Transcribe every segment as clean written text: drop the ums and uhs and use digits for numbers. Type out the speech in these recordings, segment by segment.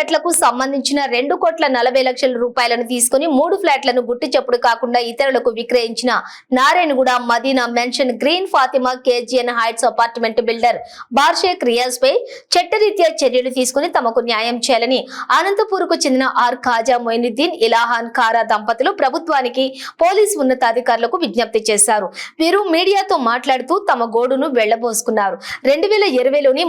ఫ్లాట్లకు సంబంధించిన 2,40,00,000 రూపాయలను తీసుకుని 3 ఫ్లాట్లను గుట్టి చప్పుడు కాకుండా ఇతరులకు విక్రయించిన Narayanaguda Madina mansion green Fatima KGN heights apartment builder బార్షేక్ రియాజ్ పై చట్టరీత్యా చర్యలు తీసుకుని తమకు న్యాయం చేయాలని అనంతపూర్కు చెందిన ఆర్ ఖాజా మొయినుద్దీన్ ఇలాహాన్ ఖారా దంపతులు ప్రభుత్వానికి పోలీసు ఉన్నతాధికారులకు విజ్ఞప్తి చేశారు. వీరు మీడియాతో మాట్లాడుతూ తమ గోడును వెళ్లబోసుకున్నారు. 2020లోని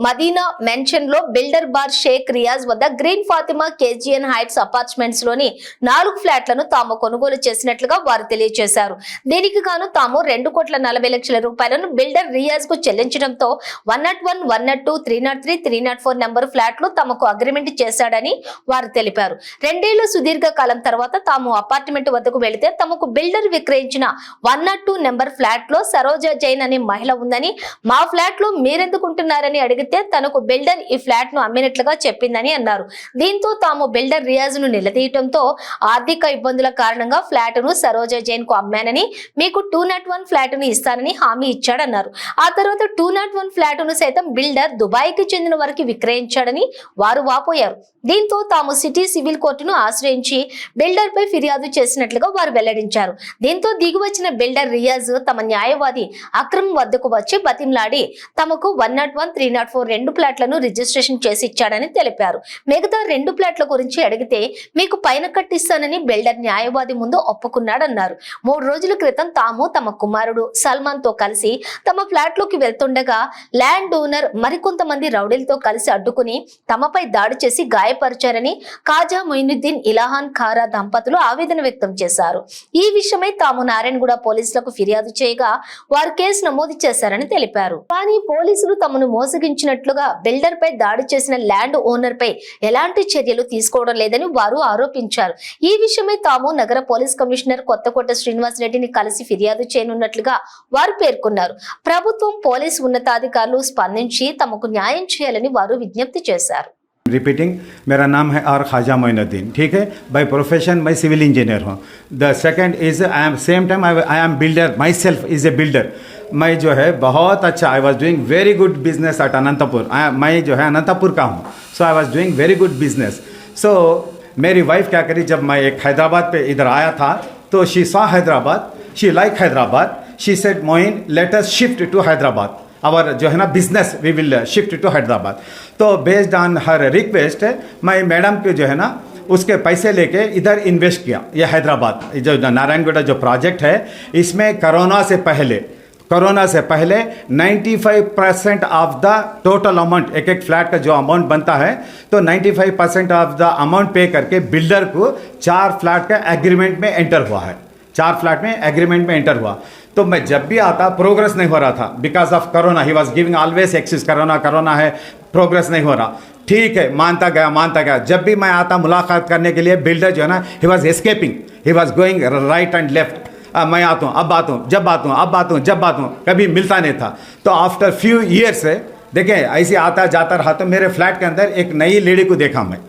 మదీనా మెన్షన్ లో బిల్డర్ బార్ షేక్ రియాజ్ వద్ద green Fatima KGN heights apartments లోని 4 ఫ్లాట్లను తాము కొనుగోలు చేసినట్లుగా వారు తెలియజేశారు. దీనికి గాను తాము 2,40,00,000 రూపాయలను బిల్డర్ రియాజ్ కు చెల్లించడంతో 101, 102, 303, 304 నంబర్ ఫ్లాట్లు తమకు అగ్రిమెంట్ చేశాడని వారు తెలిపారు. 2 ఏళ్ల సుదీర్ఘ కాలం తర్వాత తాము అపార్ట్మెంట్ వద్దకు వెళితే తమకు బిల్డర్ విక్రయించిన 102 నెంబర్ ఫ్లాట్ లో సరోజా జైన్ అనే మహిళ ఉందని, మా ఫ్లాట్ లో మీరెందుకుంటున్నారని అడిగితే తనకు బిల్డర్ ఈ ఫ్లాట్ ను అమ్మినట్లుగా చెప్పిందని అన్నారు. దీంతో తాము బిల్డర్ రియాజ్ ను నిలదీయటంతో ఆర్థిక ఇబ్బందుల కారణంగా ఫ్లాట్ ను సరోజా జైన్ కు అమ్మానని, మీకు 201 ఫ్లాట్ ను ఇస్తానని హామీ ఇచ్చాడన్నారు. ఆ తర్వాత 201 ఫ్లాట్ ను సైతం బిల్డర్ దుబాయ్ కి చెందిన వారికి విక్రయించాడని వారు వాపోయారు. దీంతో తాము సిటీ సివిల్ కోర్టును ఆశ్రయించి బిల్డర్ పై ఫిర్యాదు చేసినట్లుగా వారు వెల్లడించారు. దీంతో దిగివచ్చిన బిల్డర్ రియాజ్ తమ న్యాయవాది అక్రమ్ వద్దకు వచ్చి బతిమలాడి తమకు 101, 304 2 ఫ్లాట్లను రిజిస్ట్రేషన్ చేసి ఇచ్చాడని తెలిపారు. మిగతా 2 ఫ్లాట్ల గురించి అడిగితే మీకు పైన కట్టిస్తానని బిల్డర్ న్యాయవాది ముందు ఒప్పుకున్నాడన్నారు. 3 రోజుల క్రితం తాము తమ కుమారుడు సల్మాన్ తో కలిసి తమ ఫ్లాట్ లోకి వెళ్తుండగా ల్యాండ్ ఓనర్ మరికొంతమంది రౌడీలతో కలిసి అడ్డుకుని తమపై దాడి చేసి గాయపరిచారని ఖాజా మొయినుద్దీన్ ఇలాహాన్ ఖారా దంపతులు ఆవేదన వ్యక్తం చేశారు. ఈ విషయమై తాము నారాయణగూడ పోలీసులకు ఫిర్యాదు చేయగా వారు కేసు నమోదు చేశారని తెలిపారు. కానీ పోలీసులు తమను మోసగించినట్లుగా బిల్డర్ పై దాడి చేసిన ల్యాండ్ ఓనర్ పై ఎలాంటి చర్యలు తీసుకోవడం లేదని వారు ఆరోపించారు. ఈ విషయమై తాము నగర పోలీస్ కమిషనర్ కొత్తకోట శ్రీనివాస్ రెడ్డిని కలిసి ఫిర్యాదు చేయనున్నట్లుగా వారు పేర్కొన్నారు. ప్రభుత్వం పోలీసు ఉన్నతాధికారులు స్పందించి తమకు న్యాయం చేయాలని వారు విజ్ఞప్తి చేశారు. रिपीटिंग, मेरा नाम है आर ख्वाजा मोइनुद्दीन, ठीक है. बाय प्रोफेशन मैं सिविल इंजीनियर हूँ. The second is I am same time I am builder, myself is a builder. मैं जो है बहुत अच्छा, I was doing very good business at Anantapur. मैं जो है अनंतपुर का हूँ, so I was doing very good business. So मेरी वाइफ क्या करी, जब मैं एक हैदराबाद पे इधर आया था तो she saw Hyderabad, she like Hyderabad, she said Moin let us shift to Hyderabad, और जो है ना business we will shift to Hyderabad. तो बेस्ड ऑन हर रिक्वेस्ट मैं मैडम के जो है ना उसके पैसे लेके इधर इन्वेस्ट किया. ये हैदराबाद जो नारायणगढ़ जो प्रोजेक्ट है, इसमें कोरोना से पहले 95% ऑफ द टोटल अमाउंट, एक फ्लैट का जो अमाउंट बनता है तो 95% ऑफ द अमाउंट पे करके बिल्डर को 4 फ्लैट का एग्रीमेंट में एंटर हुआ है. 4 फ्लैट में एग्रीमेंट में एंटर हुआ. तो मैं जब भी आता प्रोग्रेस नहीं हो रहा था because of corona. He was giving always excuses, corona है, प्रोग्रेस नहीं हो रहा. ठीक है, मानता गया. जब भी मैं आता मुलाकात करने के लिए बिल्डर जो है ना he was escaping, he was going right and left. मैं आता हूँ, अब आता हूँ, जब आता हूँ, कभी मिलता नहीं था. तो आफ्टर फ्यू ईयर्स से देखें ऐसे आता जाता रहा. तो मेरे फ्लैट के अंदर एक नई लेडी को देखा मैं,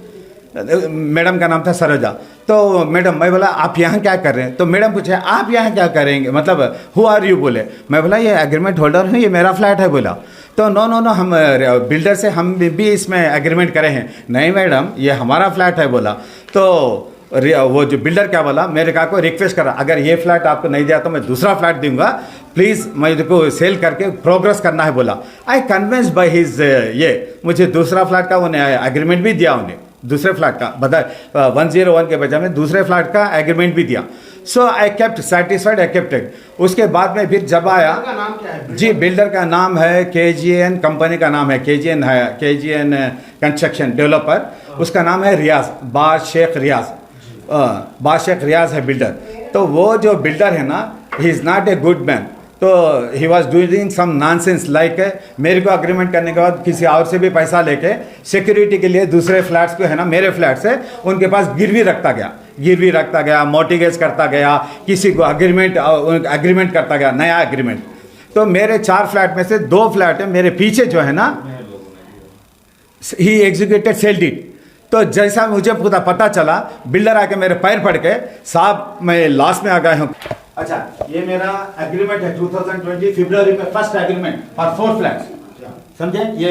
मैडम का नाम था सरोजा. तो मैडम, मैं बोला आप यहाँ क्या कर रहे हैं? तो मैडम पूछे आप यहाँ क्या करेंगे, मतलब हु आर यू बोले. मैं बोला ये एग्रीमेंट होल्डर हूँ, ये मेरा फ्लैट है बोला. तो नो हम बिल्डर से हम भी इसमें एग्रीमेंट करे हैं. नहीं मैडम, ये हमारा फ्लैट है बोला. तो वो जो बिल्डर क्या बोला, मेरे का को रिक्वेस्ट करा, अगर ये फ्लैट आपको नहीं दिया तो मैं दूसरा फ्लैट दूंगा, प्लीज़ मेरे को सेल करके प्रोग्रेस करना है बोला. आई कन्विंस बाय हिज ये मुझे दूसरा फ्लैट का उन्हें एग्रीमेंट भी दिया, उन्हें दूसरे फ्लैट का बता 101 के बजाय में दूसरे फ्लैट का एग्रीमेंट भी दिया. So I kept satisfied, I kept it. उसके बाद में फिर जब आया, जी बिल्डर का नाम है KGN, कंपनी का नाम है KGN, है KGN कंस्ट्रक्शन डेवलपर. उसका नाम है रियाज, बादशाह रियाज है बिल्डर. तो वो जो बिल्डर है ना, he is not a good man. तो he was doing some nonsense like मेरे को अग्रीमेंट करने के बाद किसी और से भी पैसा लेके सिक्योरिटी के लिए दूसरे फ्लैट्स को है ना मेरे फ्लैट से उनके पास गिरवी रखता गया, मॉर्टिगेज करता गया, किसी को अग्रीमेंट करता गया, नया एग्रीमेंट. तो मेरे 4 फ्लैट में से 2 फ्लैट है मेरे पीछे जो है ना, ही एग्जीक्यूटेड सेल्ड इट. तो जैसा मुझे पता चला, बिल्डर आके मेरे पैर पड़ के, साहब मैं लॉस में आ गया हूँ. अच्छा, ये मेरा एग्रीमेंट है 2020 फरवरी में, फर्स्ट एग्रीमेंट फॉर 4 फ्लैट्स. समझे, ये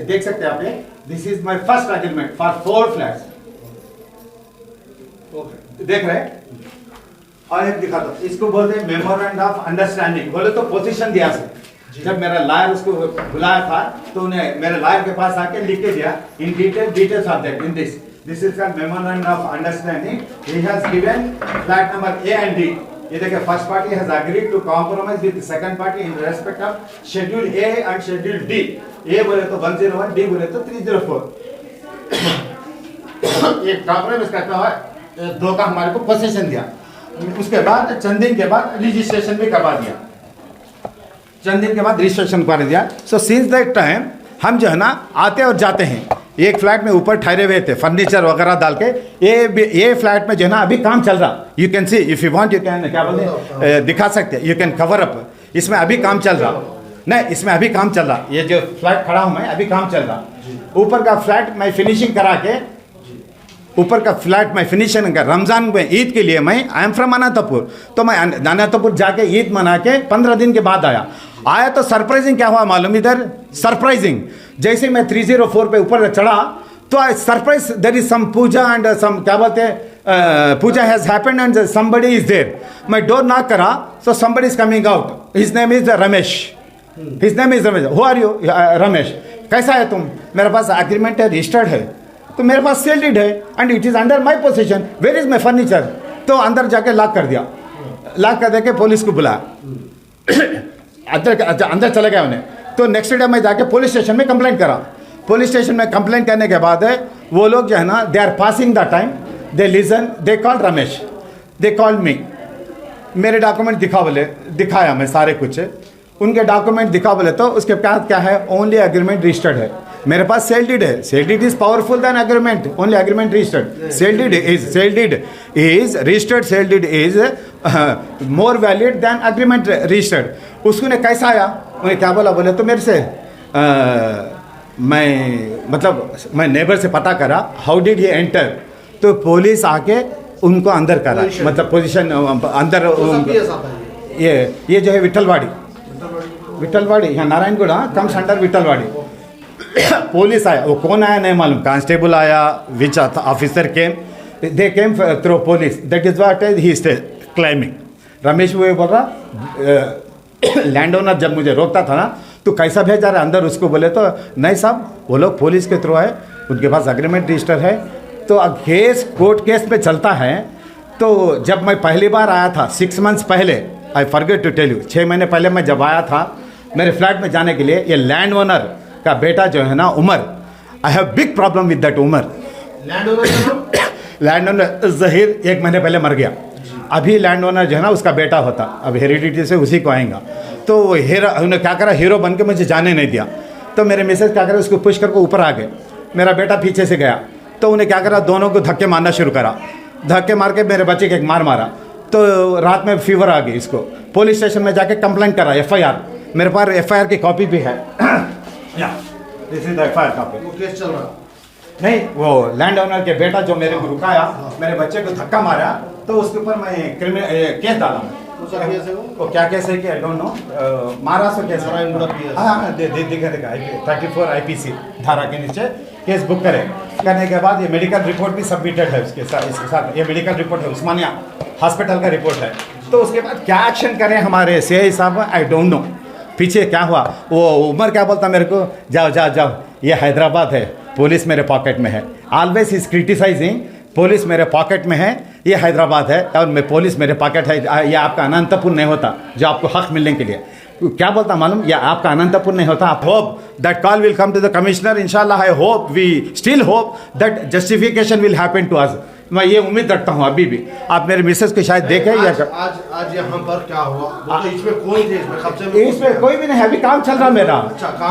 देख सकते हैं आप, ये this is my first agreement for 4 flats. देख रहे हैं? और एक दिखा दो, इसको बोलते हैं मेमोरेंडम ऑफ अंडरस्टैंडिंग। बोले तो पोजीशन दिया से जब मेरा लॉयर उसको बुलाया था तो उन्हें मेरे लॉयर के पास आके लिख के दिया in details of that in this is called memorandum of understanding. He has given flat number A and D. ये देखिए, first party has agreed to compromise with second party in respect of schedule A and schedule D. A बोले तो 101, D बोले तो 304। ये compromise करता है, दो का हमारे को पोजीशन दिया। उसके बाद चंद दिन के बाद रजिस्ट्रेशन भी करवा दिया। चंद दिन के बाद रजिस्ट्रेशन कर दिया। सो सिंस दैट टाइम हम जो है ना आते और जाते हैं। एक फ्लैट में ऊपर ठहरे हुए थे फर्नीचर वगैरह डाल के। ये फ्लैट में जो है ना अभी काम चल रहा। You can see if you want, you can क्या बोलते हैं, दिखा सकते हैं, यू कैन कवर अप। इसमें अभी काम चल रहा नहीं, इसमें अभी काम चल रहा। ये जो फ्लैट खड़ा हूं मैं, अभी काम चल रहा। ऊपर का फ्लैट मैं फिनिशिंग करा के, ऊपर का फ्लैट में फिनिशिंग कर रमजान में ईद के लिए मैं आई एम फ्रॉम अनंतपुर, तो मैं अनंतपुर जाके ईद मना के 15 दिन के बाद आया तो सरप्राइजिंग क्या हुआ मालूम? इधर सरप्राइजिंग जैसे मैं 304 पे ऊपर चढ़ा तो surprise there is some puja and some क्या बोलते हैं, puja has happened and somebody is there. मैं डोर नॉक करा तो somebody is coming out. His name is Ramesh. His name is Ramesh. Who are you? Ramesh. कैसा है तुम? मेरे पास एग्रीमेंट है, रजिस्टर्ड है, तो मेरे पास सेल डीड है and it is under my position. Where is my furniture? तो अंदर जाके लॉक कर दिया। लॉक कर देके पुलिस को बुलाया। अंदर चले गए उन्हें। तो नेक्स्ट डे मैं जाके पुलिस स्टेशन में कंप्लेंट करा। पुलिस स्टेशन में कंप्लेंट करने के बाद वो लोग जो है ना, they are passing the time, they listen, they call Ramesh, they call me. मेरे डॉक्यूमेंट दिखा बोले, दिखाया मैं सारे कुछ। उनके डॉक्यूमेंट दिखा बोले तो उसके बाद क्या है, ओनली एग्रीमेंट रजिस्टर्ड है। मेरे पास सेल डीड है। Sale deed is powerful than agreement. Only agreement registered. Sale deed is registered. Sale deed is more valid than agreement registered. उसको ने कैसा आया, उन्हें क्या बोला? बोले तो मेरे से मैं नेबर से पता करा हाउ डिड ही एंटर। तो पुलिस आके उनको अंदर करा, मतलब पोजीशन अंदर। ये जो है विठलवाड़ी, यहाँ Narayangarh comes under Vithalwadi. Police आया, वो कौन आया नहीं मालूम, कांस्टेबल आया, which officer came, they came through police. That is what he is claiming. Ramesh वो बोल रहा लैंड ओनर जब मुझे रोकता था ना तो कैसा भेजा रहा अंदर, उसको बोले तो नहीं साहब, वो लोग पुलिस के थ्रू आए, उनके पास एग्रीमेंट रजिस्टर है। तो अब केस कोर्ट केस पे चलता है। तो जब मैं पहली बार आया था 6 मंथ्स पहले, I forget to tell you, 6 महीने पहले मैं जब आया था मेरे फ्लैट में जाने के लिए, ये लैंड ओनर का बेटा जो है ना Umar, I have big problem with that Umar. Land owner Zaheer 1 महीने पहले मर गया। अभी लैंड ओनर जो है ना उसका बेटा होता, अब हेरिडिटी से उसी को आएगा। तो उन्हें क्या करा, हीरो बन के मुझे जाने नहीं दिया। तो मेरे मिसेज क्या करा, उसको पुश करके ऊपर आ गए। मेरा बेटा पीछे से गया तो उन्हें क्या करा, दोनों को धक्के मारना शुरू करा। धक्के मार के मेरे बच्चे के एक मारा। तो रात में फीवर आ गई इसको। पुलिस स्टेशन में जाके कंप्लेंट करा, FIR। मेरे पास FIR की कॉपी भी है। This is the FIR copy. वो केस चल रहा नहीं, वो लैंड ओनर के बेटा जो मेरे को रुकाया, मेरे बच्चे को धक्का मारा, तो उसके ऊपर मैं क्रिमिनल केस डाला। वो क्या केस है कि I don't know, Maharashtra case है। हाँ, देखा 34 IPC धारा के नीचे केस बुक करने के बाद ये मेडिकल रिपोर्ट भी सबमिटेड है इसके साथ। ये मेडिकल रिपोर्ट है, उस्मानिया हॉस्पिटल का रिपोर्ट है। तो उसके बाद क्या एक्शन करें हमारे CI साहब, आई डोंट नो। पीछे क्या हुआ, वो उमर क्या बोलता मेरे को, जाओ, ये हैदराबाद है, पुलिस मेरे पॉकेट में है। ऑलवेज इज क्रिटिसाइजिंग, पुलिस मेरे पॉकेट में है, ये हैदराबाद है और मैं पुलिस मेरे पॉकेट है। ये आपका अनंतपुर नहीं होता जो आपको हक मिलने के लिए। क्या बोलता मालूम, या आपका अनंतपुर नहीं होता। आप hope that call will come to the commissioner, इंशाल्लाह। I hope, we still hope that justification will happen to us. मैं ये उम्मीद रखता हूँ अभी भी। आप मेरे मिसेस को शायद देखें या आज यहाँ पर क्या हुआ, वो तो इसमें कोई थे, इसमें कब्जे में इसमें कोई भी नहीं है। अभी काम चल रहा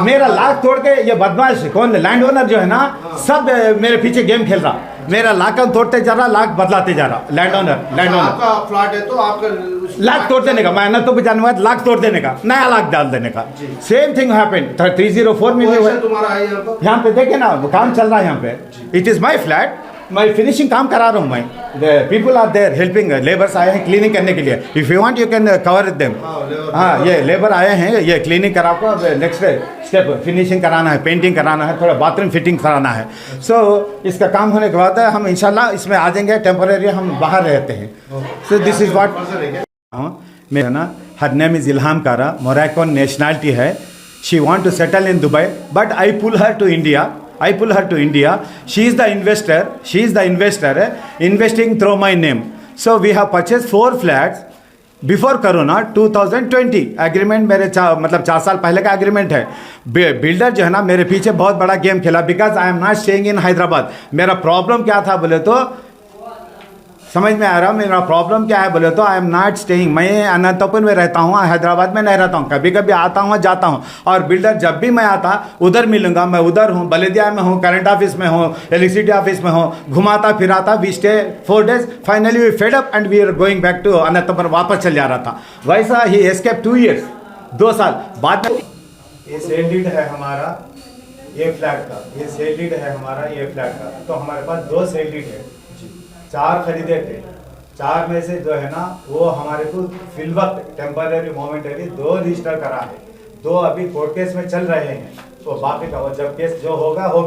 मेरा लाख तोड़ के ये बदमाश कौन, लैंड ओनर जो है ना, सब मेरे पीछे गेम खेल रहा। मेरा लाख तोड़ते जा रहा, लाख बदलाते जा रहा। लैंड ओनर आपका फ्लैट है तो आपका लाख तोड़ देने का, मैं तो जाने बाद लाख तोड़ देने का, नया लाख डाल देने का। सेम थिंग हैपेंड 304 में भी हुआ। तुम्हारा है यहाँ पे देखे ना, काम चल रहा है यहाँ पे। इट इज माई फ्लैट, मैं फिनिशिंग काम करा रहा हूँ मैं. People are there helping. Labours आए हैं क्लीनिंग करने के लिए. If you want you can cover them. हाँ, ये लेबर आए हैं, ये क्लीनिंग करा को नेक्स्ट स्टेप फिनिशिंग कराना है, पेंटिंग कराना है, थोड़ा बाथरूम फिटिंग कराना है. सो इसका काम होने के बाद हम इंशाल्लाह इसमें आ जाएंगे. टेम्परेरी हम बाहर रहते हैं. सो दिस इज़ व्हाट मेरा ना. Her name is Ilham Kara. Moroccan nationality है. She want to settle in Dubai but I pull her to India. She is the investor. Investing through my name. So we have purchased 4 flats before Corona 2020. Agreement मेरे 4 साल पहले का agreement है. Builder जो है ना मेरे पीछे बहुत बड़ा गेम खेला. Because I am not staying in Hyderabad. मेरा प्रॉब्लम क्या था बोले तो समझ में आ रहा. मेरा प्रॉब्लम क्या है बोले तो आई एम नॉट स्टेइंग. मैं अनंतपुर में रहता हूँ, हैदराबाद में नहीं रहता हूँ. कभी कभी आता हूँ जाता हूँ. और बिल्डर जब भी मैं आता उधर मिलूंगा. मैं उधर हूँ, बल्दिया में हूँ, करंट ऑफिस में हूँ, इलेक्ट्रिसिटी ऑफिस में हूँ. घुमाता फिराता. We stay 4 days. Finally we fed up and we are going back to Anantapur. वापस चल जा रहा था. वैसा ही एस्केप 2 years 2 साल बाद में. ये सेल डीड है हमारा ये फ्लैट का. ये सेल डीड है हमारा ये फ्लैट का. तो हमारे पास 2 सेल डीड है. 4 खरीदे थे. 4 में से जो है ना वो हमारे को फिलवक्त टेम्पररी मोमेंटरी 2 रजिस्टर करा है. 2 अभी कोर्ट केस में चल रहे हैं. तो बाकी का वो जब केस जो होगा वो